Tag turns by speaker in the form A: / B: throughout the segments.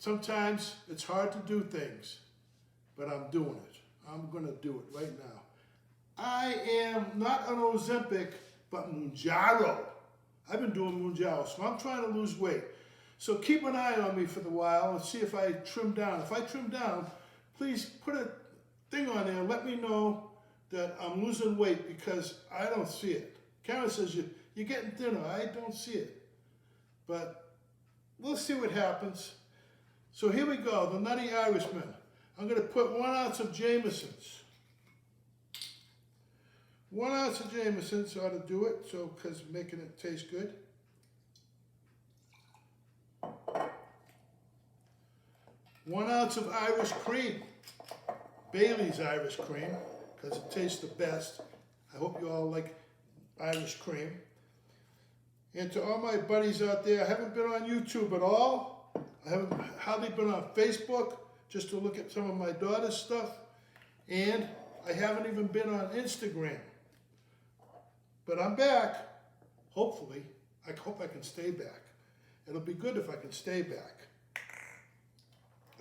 A: Sometimes it's hard to do things, but I'm doing it. I'm going to do it right now. I am not an Ozempic, but Mounjaro. I've been doing Mounjaro, so I'm trying to lose weight. So keep an eye on me for the while and see if I trim down. If I trim down, please put a thing on there and let me know that I'm losing weight because I don't see it. Karen says, you're getting thinner. I don't see it. But we'll see what happens. So here we go, the Nutty Irishman. I'm going to put 1 ounce of Jameson's. 1 ounce of Jameson's ought to do it, so because making it taste good. One ounce of Irish cream, Bailey's Irish cream, because it tastes the best. I hope you all like Irish cream. And to all my buddies out there, I haven't been on YouTube at all. I haven't hardly been on Facebook, just to look at some of my daughter's stuff. And I haven't even been on Instagram. But I'm back, hopefully. I hope I can stay back. It'll be good if I can stay back.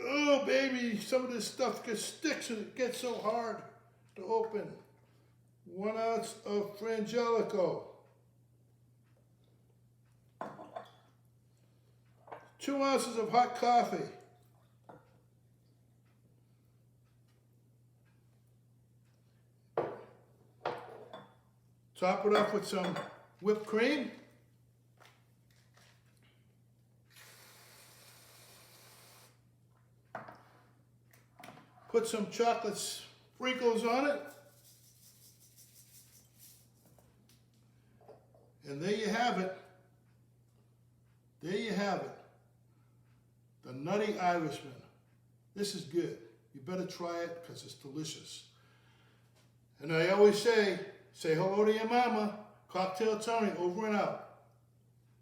A: Oh, baby, some of this stuff gets sticks and it gets so hard to open. 1 ounce of Frangelico. 2 ounces of hot coffee. Top it off with some whipped cream. Put some chocolate sprinkles on it. And there you have it. There you have it. The Nutty Irishman. This is good. You better try it because it's delicious. And I always say hello to your mama. Cocktail Tony, over and out.